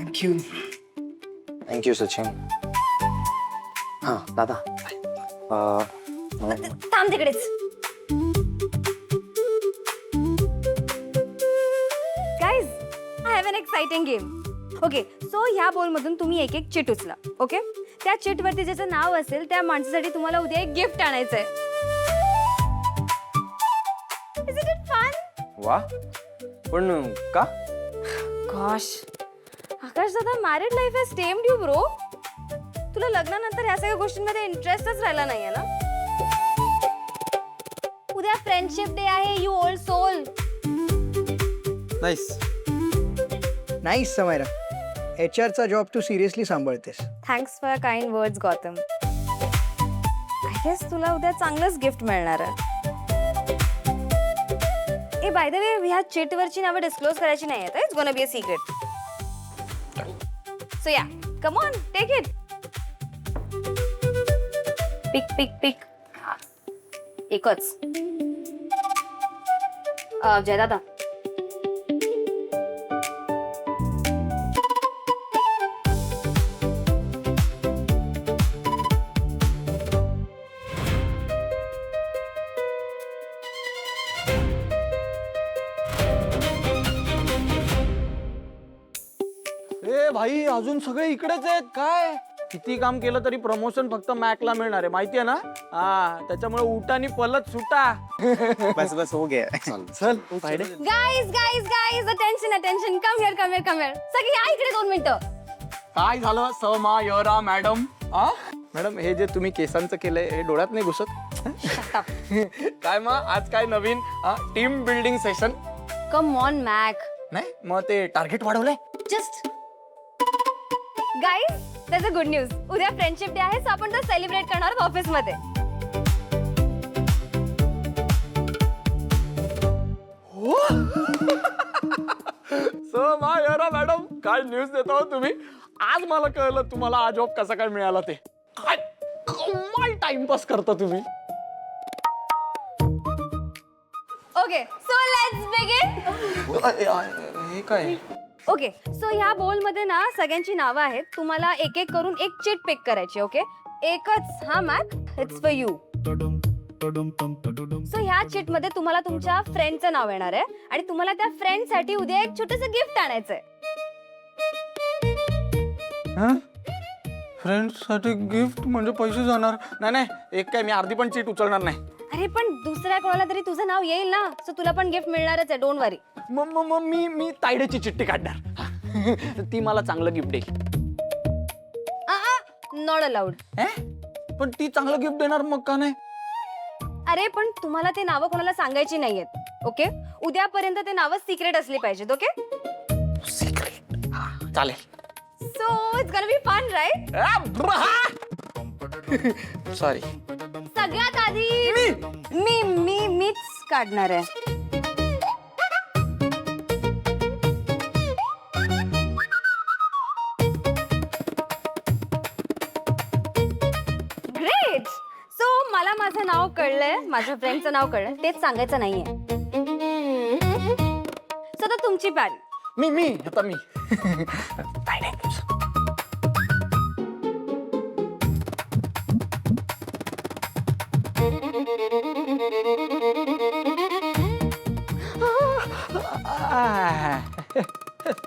Thank you. Thank you Sachin. हा दादा थांब तिकडेच. Guys, I have an exciting game. Okay, so ह्या बॉलमधून तुम्ही एक एक चिट उचला. ओके, त्या चिटवरती ज्याचं नाव असेल त्या माणसासाठी तुम्हाला उद्या एक गिफ्ट आणायचंय. Is it fun? वा, पण का? गॉश, आकाश दादा, married life has tamed you bro. तुला लग्नानंतर ह्या सगळ्या गोष्टींमध्ये इंटरेस्टच राहिला नाहीये ना. उद्या फ्रेंडशिप डे आहे, you old soul. Nice. Nice Samaira. HR चा जॉब तू सिरियसली सांभाळतेस. Thanks for kind words Gautam. I guess तुला उद्या चांगलंच गिफ्ट मिळणार आहे. ए बाय द वे, ह्या चिटवरची नावं डिस्क्लोज करायची नाही आहेत. It's gonna be a secret. So या, come on, take it. Pick pick pick. एकच. जयदादा. ए भाई, अजून सगळे इकडेच आहेत काय? किती काम केलं तरी प्रमोशन फक्त मॅकला मिळणार आहे, माहितीये ना. हा, त्याच्यामुळे उठानी पलत सुटा. बस बस हो गया. चल पायडे. Guys guys guys, attention attention. Come here come here come here. सगळी या इकडे 2 मिनिटं. काय झालं समायरा मॅडम? मॅडम, हे जे तुम्ही केसांचं केलंय हे डोळ्यात नाही घुसत? Shut up. काय मग आज काय नवीन team building session? Come on, Mac. नाही मग ते टार्गेट वाढवलंय. Just. Guys, there's a good news. उद्या फ्रेंडशिप डे आहे, so आपण तो सेलिब्रेट करणार आहोत ऑफिसमध्ये. समायरा मॅडम, काय न्यूज देता हो तुम्ही? आज मला कळलं तुम्हाला हा जॉब कसा काय मिळाला ते. काय कमाल टाइमपास करता तुम्ही. Okay, so let's begin. हे काय? ओके, सो ह्या बोलमध्ये ना सगळ्यांची नावं आहेत. तुम्हाला एक एक करून एक चिट पिक करायची. ओके, एकच. हा Mac, it's for you. So ह्या चिट मध्ये तुम्हाला तुमच्या फ्रेंडचं नाव येणार आहे आणि तुम्हाला त्या फ्रेंडसाठी उद्या एक छोटस गिफ्ट आणायचंय. फ्रेंड साठी गिफ्ट म्हणजे पैसे जाणार? नाही नाही, एक काय मी अर्धी पण चीट उचलणार नाही. अरे पण दुसऱ्या कोणाला तरी तुझं नाव येईल ना, सो तुला पण गिफ्ट मिळणारच आहे. डोंट वरी. मग मी तायडेची चिठ्ठी काढणार. ती मला चांगलं गिफ्ट देईल. Not allowed. पण ती चांगलं गिफ्ट देणार मग का नाही? अरे पण तुम्हाला ते नावं कोणाला सांगायची नाहीयेत. ओके, उद्यापर्यंत ते नावं सिक्रेट असली पाहिजेत. Okay, secret. चालेल. So it's gonna be fun, right? Sorry. सगळ्यात आधी मीच काढणार आहे. ग्रेट. सो मला माझं नाव कळलंय, माझ्या फ्रेंडचं नाव कळलंय, तेच सांगायचं नाहीये. सो आता तुमची पारी. मी आता मी.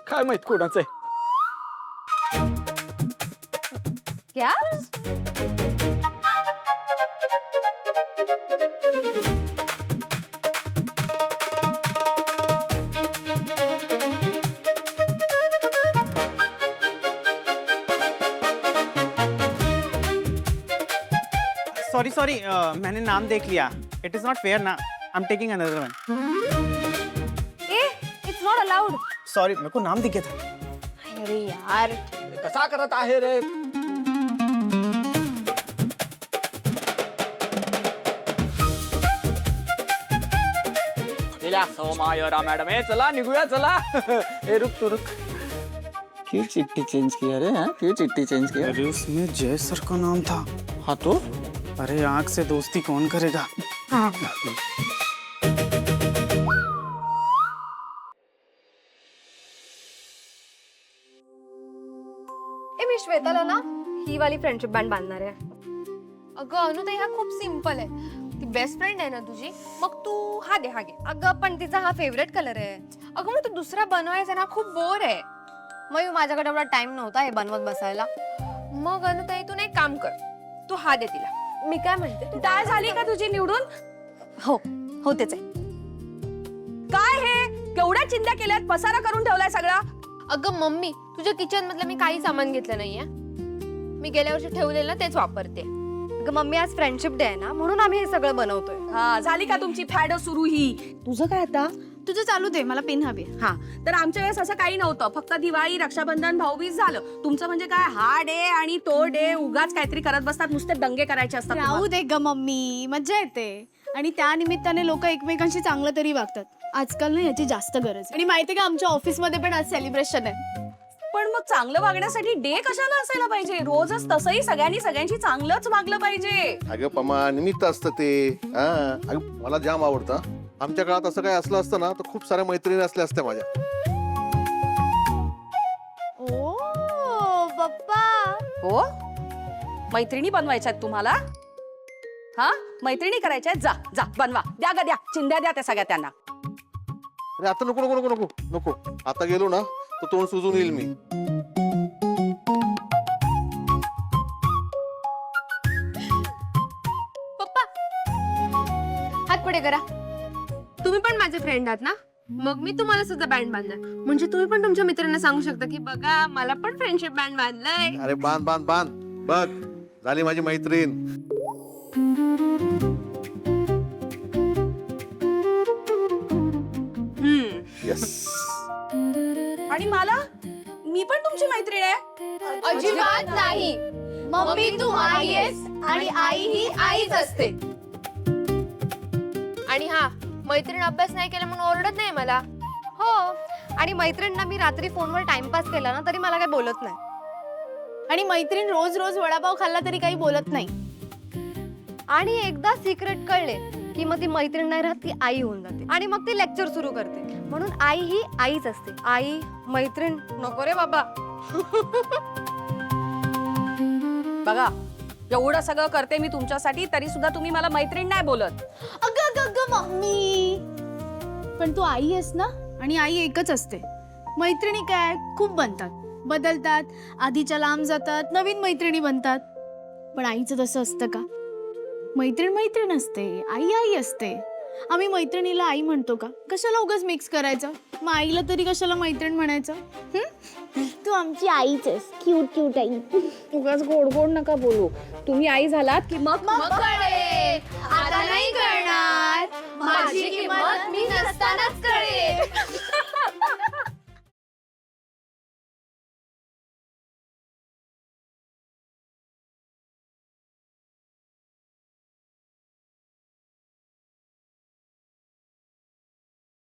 काय माहित कोणाचं आहे? क्या? सॉरी मैंने नाम देख लिया. इट इज नॉट फेयर ना. I am taking another one. A, it's not allowed. Sorry, मेरे को नाम दिखे था. अरे यार, कसा करत आहे रे? समायरा मॅडम, चला निघूया चला. ए रुक तू रुक. क्यों चिट्ठी चेंज किया रे? क्यों चिट्ठी चेंज किया? अरे उसमें जय सर का नाम था. हाँ तो अरे आंख से दोस्ती कौन करेगा. मी श्वेताला ना ही वाली फ्रेंडशिप बँड बांधणार आहे. अगं अनुताई हा खूप सिम्पल आहे. ती बेस्ट फ्रेंड आहे ना तुझी, मग तू हा घे. अगं पण तिचा हा फेवरेट कलर आहे. अगं मग तू दुसरा बनवायचा ना, खूप बोर आहे. मग माझ्याकडे एवढा टाइम नव्हता हे बनवत बसायला. मग अनुताई तू ना एक काम कर, तू हा दे तिला. मी काय म्हणते, तू डाळ झाली का तुझी निवडून? हो होतेच आहे. काय हे केवढ्या चिंध्या केल्यात, पसारा करून ठेवलाय सगळा. अगं मम्मी, तुझ्या किचन मधलं मी काही सामान घेतलं नाहीये. मी गेल्या वर्षी ठेवलेलं ना तेच वापरते. अगं मम्मी आज फ्रेंडशिप डे आहे ना, म्हणून आम्ही हे सगळं बनवतोय. हा झाली का तुमची फॅड सुरू ही? तुझं काय आता? तुझं चालू दे, मला पेन हवी. हा तर आमच्या वेळेस असं काही नव्हतं. फक्त दिवाळी, रक्षाबंधन, भाऊबीज झालं. तुमचं म्हणजे काय, हा डे आणि तो डे उगाच काहीतरी करत बसतात, नुसते दंगे करायचे असतात राहू तुम्हाला. दे ग मम्मी, मज्जा येते. आणि त्या निमित्ताने लोक एकमेकांशी चांगलं तरी वागतात. आजकाल ना याची जास्त गरज आहे. आणि माहितीये का आमच्या ऑफिसमध्ये पण आज सेलिब्रेशन आहे. पण मग चांगलं वागण्यासाठी डे कशाला असायला पाहिजे? रोजच तसंही सगळ्यांनी सगळ्यांशी चांगलंच वागलं पाहिजे. अगं पमा निमित्त असतं ते. हा अगं मला जाम आवडतं. आमच्या काळात असं काय असलं असतं ना तर खूप साऱ्या मैत्रिणी असल्या असत्या माझ्या. ओ पप्पा, हो मैत्रिणी बनवायच्यात तुम्हाला? हा मैत्रिणी करायच्या, जा जा बनवा. द्या ग द्या, चिंध्या द्या त्या सगळ्या त्यांना. अरे आता नको नको नको नको नको. आता गेलो ना तर तोंड सुजून येईल मी. पप्पा हात पुढे करा. तुम्ही पण माझे फ्रेंड आहात ना, मग मी तुम्हाला सुद्धा बँड बांधणार. म्हणजे तुम्ही पण तुमच्या मित्रांना सांगू शकता की बघा मला पण फ्रेंडशिप बँड बांधलाय. अरे बांध बांध बांध. बघ झाली माझी मैत्रीण. येस. आणि मला, मी पण तुमची मैत्रीण आहे. अजिबात नाही. मम्मी तू आई आहेस आणि आई ही आईच असते. आणि हा, मैत्रीण अभ्यास नाही केला म्हणून ओरडत नाही मला. हो आणि मैत्रिणींना मी रात्री फोनवर टाइमपास केला ना तरी मला काही बोलत नाही. आणि मैत्रीण रोज रोज वडापाव खाल्ला तरी काही बोलत नाही. आणि एकदा सिक्रेट कळले की मग ती मैत्रीण नाही राहत, ती आई होऊन जाते. आणि मग ती लेक्चर सुरू करते. म्हणून आई ही आईच असते. आई मैत्रीण नको रे बाबा. बघा एवढं सगळं करते मी तुमच्यासाठी, तरी सुद्धा तुम्ही मला मैत्रीण नाही बोलत. अगं अगं मम्मी, पण तू आई आहेस ना, आणि आई एकच असते. मैत्रिणी काय खूप बनतात, बदलतात, आधीच्या लांब जातात, नवीन मैत्रिणी बनतात. पण आईचं तसं असतं का? मैत्रीण मैत्रीण असते, आई आई असते. आम्ही मैत्रिणीला आई म्हणतो का? कशाला उगाच मिक्स करायचं? मग आईला तरी कशाला मैत्रीण म्हणायचं? तू आमची आईच आहेस, क्यूट क्यूट आई. उगाच गोड गोड नका बोलू. तुम्ही आई झालात की मग कळेल, आता नाही कळणार. माझी किंमत मी नसतानाच कळेल.